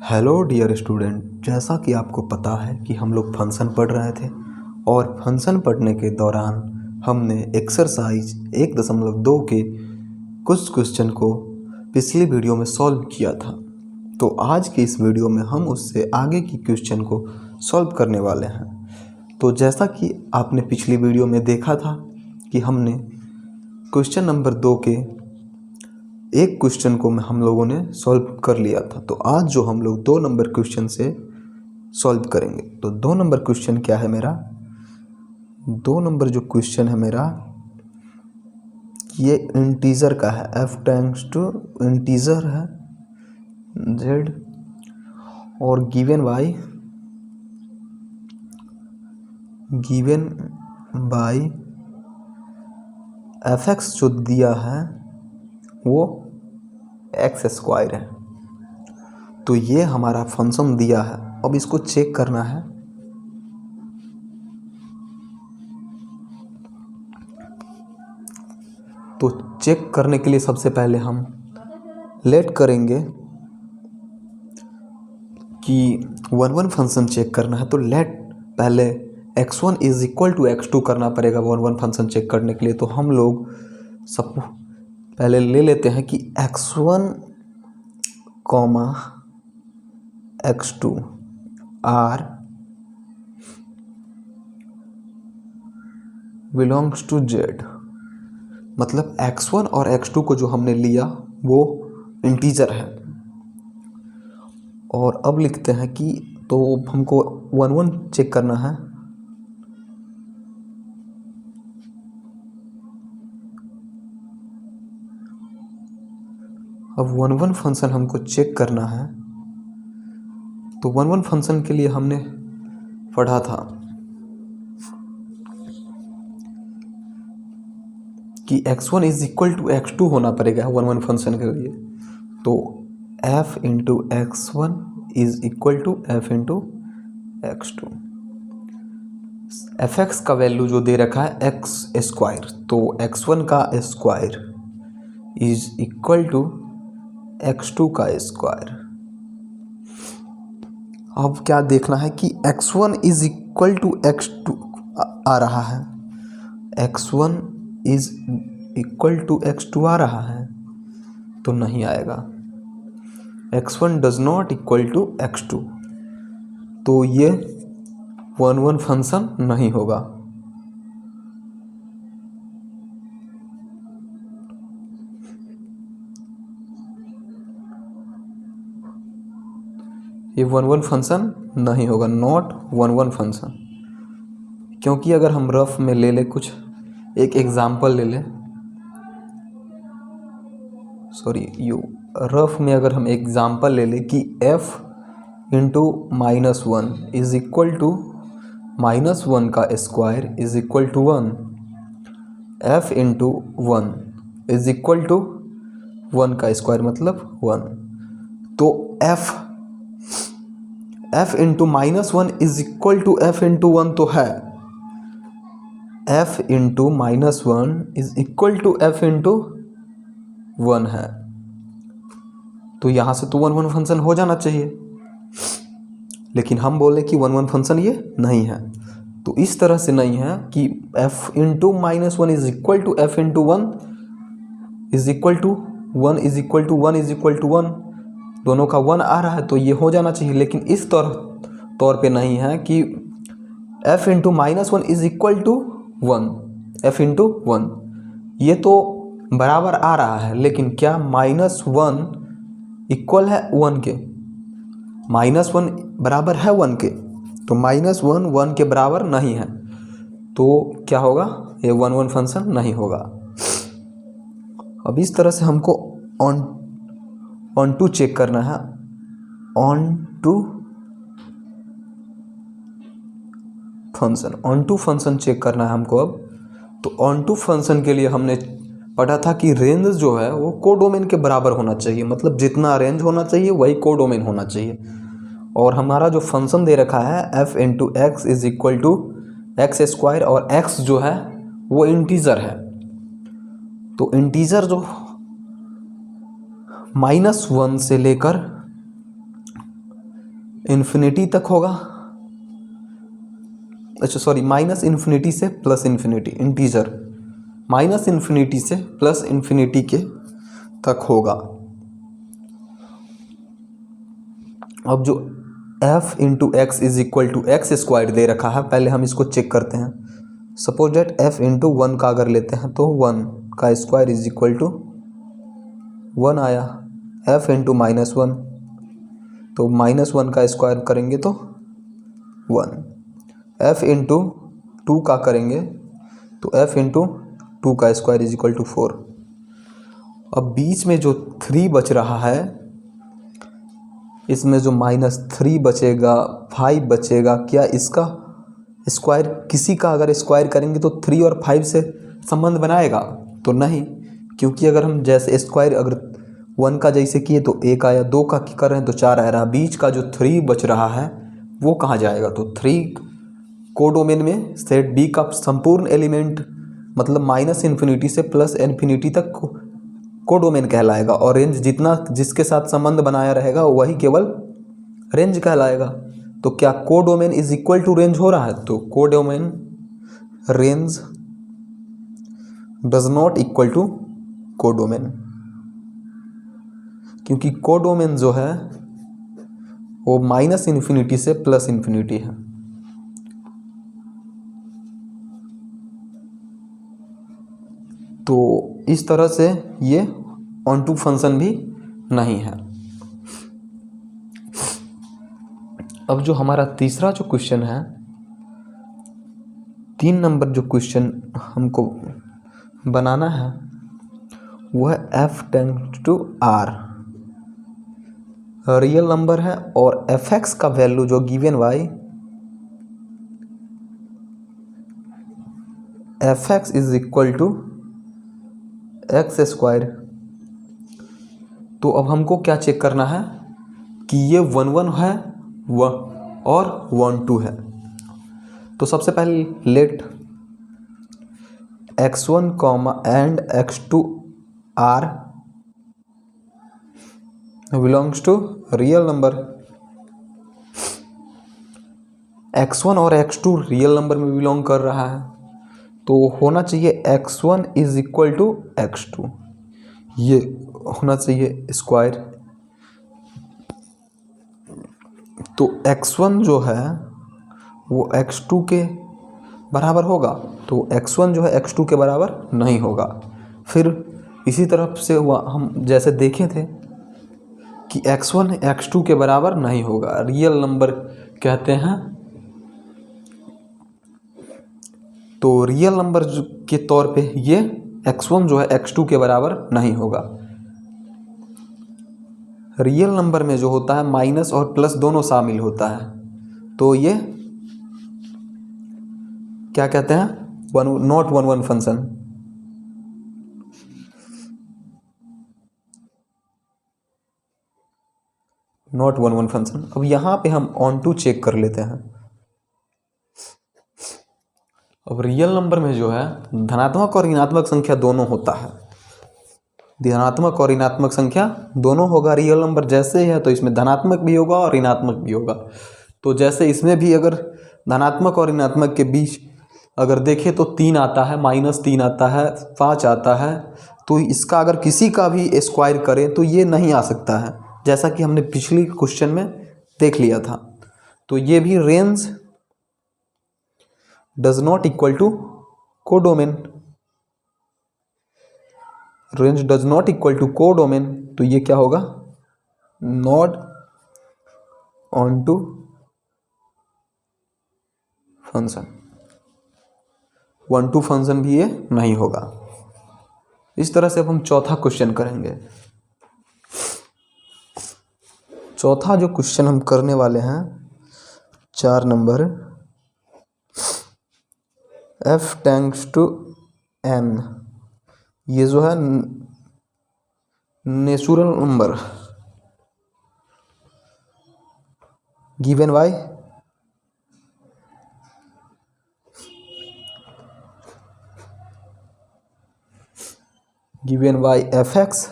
Hello dear student, जैसा कि आपको पता है कि हम लोग फंक्शन पढ़ रहे थे और फंक्शन पढ़ने के दौरान हमने एक्सरसाइज 1.2 के कुछ क्वेश्चन को पिछली वीडियो में सॉल्व किया था। तो आज की इस वीडियो में हम उससे आगे की क्वेश्चन को सॉल्व करने वाले हैं। तो जैसा कि आपने पिछली वीडियो में देखा था कि हमने क्वेश्चन नंबर 2 के एक क्वेश्चन को हम लोगों ने सॉल्व कर लिया था। तो आज जो हम लोग 2 नंबर क्वेश्चन से सॉल्व करेंगे। तो 2 नंबर क्वेश्चन क्या है मेरा? 2 नंबर जो क्वेश्चन है मेरा, ये इंटीजर का है। f टेंड्स टू इंटीजर है z और गिवन बाय fx जो दिया है वो x² है। तो ये हमारा फंक्शन दिया है। अब इसको चेक करना है। तो चेक करने के लिए सबसे पहले हम लेट करेंगे कि 1 फंक्शन चेक करना है। तो लेट पहले x1 is equal to x2 करना पड़ेगा 1 फंक्शन चेक करने के लिए। तो हम लोग सब पहले ले लेते हैं कि x1, x2 are belongs to z। मतलब x1 और x2 को जो हमने लिया वो इंटीजर है। और अब लिखते हैं कि तो हमको 1 चेक करना है। अब 1 फंक्शन हमको चेक करना है। तो 1 फंक्शन के लिए हमने पढ़ा था कि x1 is equal to x2 होना पड़ेगा 1 फंक्शन के लिए। तो f into x1 is equal to f into x2। fx का वैल्यू जो दे रखा है x², तो x1 का square is equal to x2 का स्क्वायर। अब क्या देखना है कि x1 is equal to x2 आ रहा है, x1 is equal to x2 आ रहा है तो नहीं आएगा। x1 does not equal to x2, तो ये 1 फंक्शन नहीं होगा। ये 1 फंक्शन नहीं होगा, नॉट 1 फंक्शन। क्योंकि अगर हम रफ में ले ले, कुछ एक एग्जाम्पल ले ले, रफ में अगर हम एग्जाम्पल ले ले कि f into -1 is equal to -1 का square is equal to 1, f into 1 is equal to 1 का स्क्वायर मतलब 1। तो f into -1 is equal to f into 1 तो है, f into -1 is equal to f into 1 है। तो यहाँ से तो 1 फंक्शन हो जाना चाहिए, लेकिन हम बोले कि 1 फंक्शन ये नहीं है। तो इस तरह से नहीं है कि f into -1 is equal to f into 1 is equal to 1 is equal to 1 is equal to 1, दोनों का 1 आ रहा है तो ये हो जाना चाहिए। लेकिन इस तौर पे नहीं है कि f into -1 is equal to 1, f into 1, ये तो बराबर आ रहा है। लेकिन क्या -1 इक्वल है 1 के? -1 बराबर है 1 के, तो -1 1 के बराबर नहीं है, तो क्या होगा? ये 1 फंक्शन नहीं होगा। अब इस तरह से हमको ऑन टू चेक करना है। ऑन टू फंक्शन चेक करना है हमको। अब तो ऑन टू फंक्शन के लिए हमने पढ़ा था कि रेंज जो है वो कोडोमेन के बराबर होना चाहिए। मतलब जितना रेंज होना चाहिए वही कोडोमेन होना चाहिए। और हमारा जो फंक्शन दे रखा है f into x is equal to x², और x जो है वो इंटीजर है। तो इंटीजर जो -1 से लेकर इन्फिनिटी तक होगा, अच्छा सॉरी, माइनस इन्फिनिटी से plus infinity, integer minus infinity से प्लस इन्फिनिटी के तक होगा। अब जो f into x is equal to x square दे रखा है, पहले हम इसको चेक करते हैं। सपोज डेट f इंटू 1 का अगर लेते हैं तो 1 का स्क्वायर इज इक्वल टू 1 आया। f इंटू -1, तो -1 का स्क्वायर करेंगे तो 1। f इंटू 2 का करेंगे तो f इंटू 2 का स्क्वायर इज इक्वल टू 4। अब बीच में जो 3 बच रहा है, इसमें जो -3 बचेगा, 5 बचेगा, क्या इसका स्क्वायर, किसी का अगर स्क्वायर करेंगे तो 3 और 5 से संबंध बनाएगा? तो नहीं, क्योंकि अगर हम जैसे स्क्वायर अगर 1 का जैसे किए तो 1 आया, 2 का कर रहे हैं तो 4 आ रहा, बीच का जो 3 बच रहा है वो कहाँ जाएगा? तो 3 कोडोमेन में सेट बी का संपूर्ण एलिमेंट, मतलब माइनस इन्फिनिटी से प्लस इन्फिनिटी तक कोडोमेन कहलाएगा, और रेंज जितना जिसके साथ संबंध बनाया रहेगा वही केवल रेंज कहलाएगा। तो क्या codomain is equal to range हो रहा है? तो codomain range does not equal to codomain, क्योंकि कोडोमेन जो है वो माइनस इन्फिनिटी से प्लस इन्फिनिटी है। तो इस तरह से ये ऑन टू फंक्शन भी नहीं है। अब जो हमारा तीसरा जो क्वेश्चन है, 3 नंबर जो क्वेश्चन हमको बनाना है वो है f tends to r, real number है, और fx का वैल्यू जो given by fx is equal to x square. तो अब हमको क्या चेक करना है कि ये 1 1 है और 1 2 है। तो सबसे पहले let x1 and x2 are belongs to real number. x1 और x2 रियल नंबर में बिलोंग कर रहा है, तो होना चाहिए x1 is equal to x2, ये होना चाहिए स्क्वायर। तो x1 जो है वो x2 के बराबर होगा, तो x1 जो है x2 के बराबर नहीं होगा। फिर इसी तरफ से हम जैसे देखे थे कि x1 x2 के बराबर नहीं होगा, रियल नंबर कहते हैं, तो रियल नंबर के तौर पे ये x1 जो है x2 के बराबर नहीं होगा। रियल नंबर में जो होता है माइनस और प्लस दोनों शामिल होता है, तो ये क्या कहते हैं? Not 1 1 function. Not 1 1 function. अब यहाँ पे हम ऑन टू चेक कर लेते हैं। अब रियल नंबर में जो है धनात्मक और ऋणात्मक संख्या दोनों होता है, धनात्मक और ऋणात्मक संख्या दोनों होगा। रियल नंबर जैसे है तो इसमें धनात्मक भी होगा और ऋणात्मक भी होगा। तो जैसे इसमें भी अगर धनात्मक और ऋणात्मक के बीच अगर देखें तो 3 आता है, -3 आता है, 5 आता है, तो इसका अगर किसी का भी स्क्वायर करें तो ये नहीं आ सकता है, जैसा कि हमने पिछली क्वेश्चन में देख लिया था। तो ये भी range does not equal to codomain, range does not equal to codomain, तो ये क्या होगा? Not onto function, 1 2 function भी ये नहीं होगा। इस तरह से अब हम चौथा क्वेश्चन करेंगे। चौथा जो क्वेश्चन हम करने वाले हैं 4 number, f tends to n, ये जो है natural number given by fx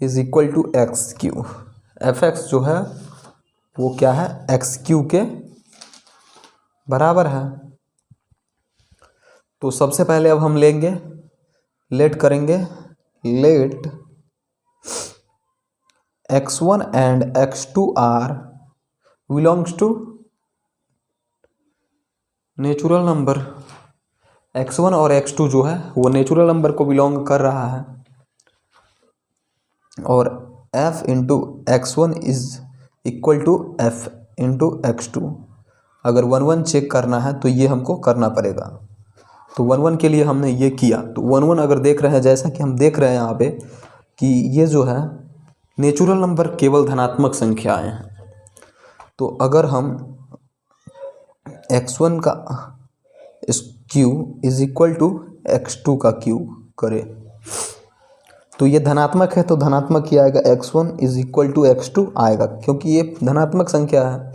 is equal to x cube. fx जो है वो क्या है, एक्स क्यू के बराबर है। तो सबसे पहले अब हम लेंगे, लेट करेंगे, let x1 and x2 are belongs to natural number. x1 और x2 जो है वो नेचुरल नंबर को बिलोंग कर रहा है, और f into x1 is equal to f into x2। अगर 1 1 चेक करना है तो ये हमको करना पड़ेगा। तो 1 1 के लिए हमने ये किया। तो 1 1 अगर देख रहे हैं, जैसा कि हम देख रहे हैं यहाँ पे कि ये जो है नेचुरल नंबर केवल धनात्मक संख्याएं हैं। तो अगर हम x1 का Q is equal to x2 का क्यू करें तो ये धनात्मक है, तो धनात्मक ही आएगा, x1 is equal to x2 आएगा, क्योंकि ये धनात्मक संख्या है।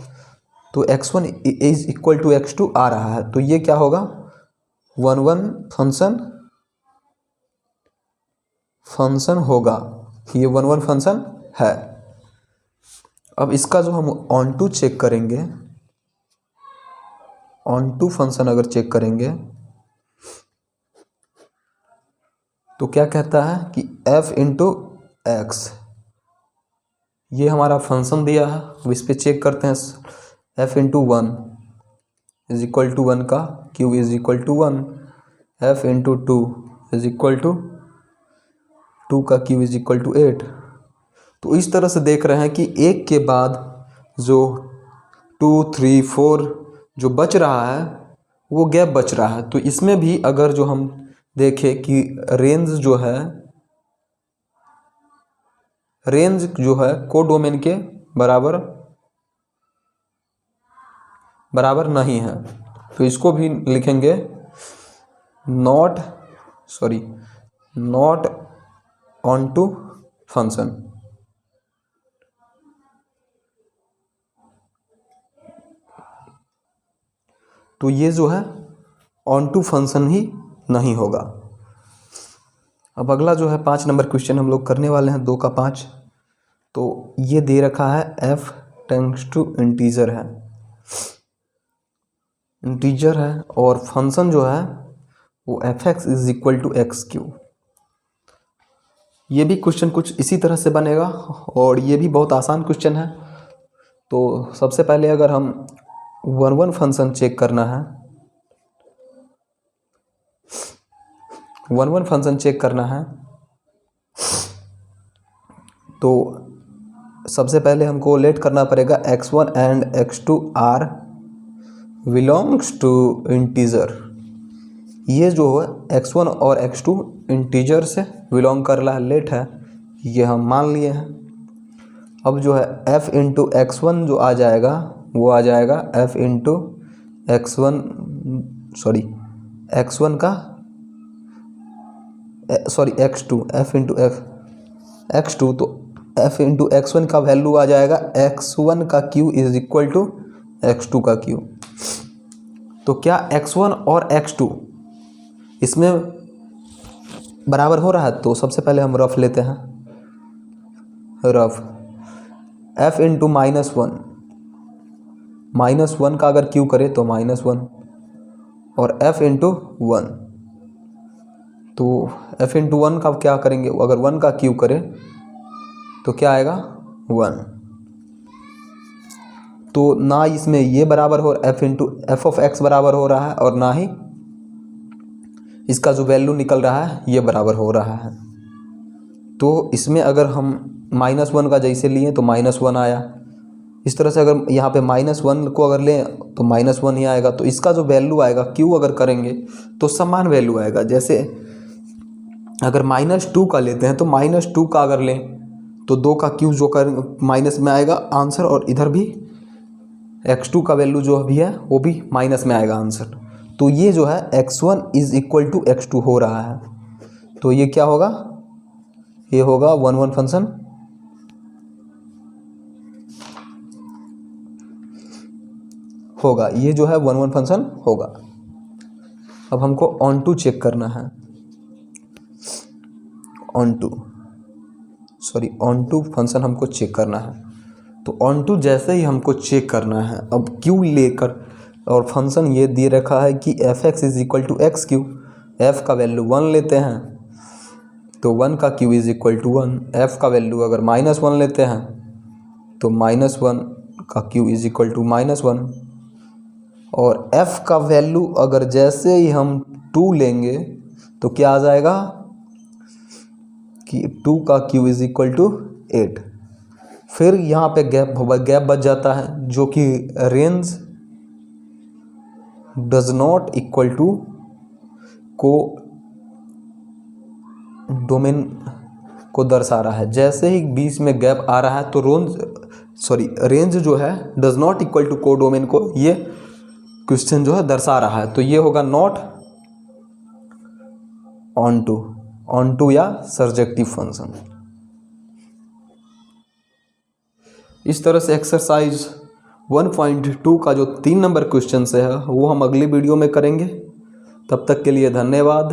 तो x1 is equal to x2 आ रहा है, तो ये क्या होगा, 1 1 फंक्शन होगा। ये 1 1 फंक्शन है। अब इसका जो हम ऑन टू चेक करेंगे, ऑन टू फंक्शन अगर चेक करेंगे तो क्या कहता है कि f इंटू एक्स, ये हमारा फंक्शन दिया है। अब इस पर चेक करते हैं, f into 1 is equal to 1 का Q is equal to 1, f into 2 is equal to 2 का क्यू इज इक्वल टू 8। तो इस तरह से देख रहे हैं कि एक के बाद जो 2 3 4 जो बच रहा है वो गैप बच रहा है। तो इसमें भी अगर जो हम देखें कि रेंज जो है कोडोमेन के बराबर नहीं है। तो इसको भी लिखेंगे नॉट ऑन टू फंक्शन। तो ये जो है ऑन टू फंक्शन ही नहीं होगा। अब अगला जो है 5 नंबर क्वेश्चन हम लोग करने वाले हैं, 2 का 5। तो ये दे रखा है f टेंड्स टू इंटीजर है, इंटीजर है, और फंक्शन जो है वो fx is equal to x cube. ये भी क्वेश्चन कुछ इसी तरह से बनेगा, और ये भी बहुत आसान क्वेश्चन है। तो सबसे पहले अगर हम 1 1 फंक्शन चेक करना है, 1 1 फंक्शन चेक करना है, तो सबसे पहले हमको लेट करना पड़ेगा x1 and x2 are belongs to integer. ये जो है x1 और x2 इंटीजर से बिलोंग कर रहा है, लेट है, ये हम मान लिए हैं। अब जो है f इंटू x1 जो आ जाएगा वो आ जाएगा f into x1 x2 f into x2। तो f इंटू x1 का वैल्यू आ जाएगा x1 का q is equal to x2 का q। तो क्या x1 और x2 इसमें बराबर हो रहा है? तो सबसे पहले हम रफ लेते हैं, रफ f इंटू -1 का अगर q करे तो -1, और f इंटू 1, तो f इंटू 1 का क्या करेंगे, अगर 1 का q करे तो क्या आएगा 1। तो ना इसमें ये बराबर हो f ऑफ x बराबर हो रहा है, और ना ही इसका जो वैल्यू निकल रहा है ये बराबर हो रहा है। तो इसमें अगर हम -1 का जैसे लिए तो -1 आया। इस तरह से अगर यहाँ पे -1 को अगर लें तो -1 ही आएगा। तो इसका जो वैल्यू आएगा q अगर करेंगे तो समान वैल्यू आएगा। जैसे अगर -2 का लेते हैं तो -2 का अगर लें तो 2 का q जो कर माइनस में आएगा आंसर, और इधर भी x2 का वैल्यू जो भी है वो भी माइनस में आएगा आंसर। तो ये जो है x1 is equal to x2 हो रहा है। तो ये क्या होगा, ये होगा 1 1 फंक्शन होगा, ये जो है 1 1 फंक्शन होगा। अब हमको ऑन टू चेक करना है, ऑन टू फंक्शन हमको चेक करना है। तो ऑन टू जैसे ही हमको चेक करना है, अब क्यू लेकर, और फंक्शन ये दे रखा है कि f x is equal to x cube, f का वैल्यू 1 लेते हैं तो 1 का Q is equal to 1, f का वैल्यू अगर -1 लेते हैं तो -1 का क्यू इज इक्वल टू -1, और f का वैल्यू अगर जैसे ही हम 2 लेंगे तो क्या आ जाएगा कि 2 का क्यू इज इक्वल टू 8। फिर यहाँ पे गैप बच जाता है जो कि range does not equal to codomain को दर्शा रहा है। जैसे ही बीच में गैप आ रहा है तो रेंज जो है does not equal to codomain को ये क्वेश्चन जो है दर्शा रहा है, तो ये होगा नॉट ऑन टू या सर्जेक्टिव फंक्शन। इस तरह से एक्सरसाइज 1.2 का जो 3 नंबर क्वेश्चन है वो हम अगली वीडियो में करेंगे। तब तक के लिए धन्यवाद।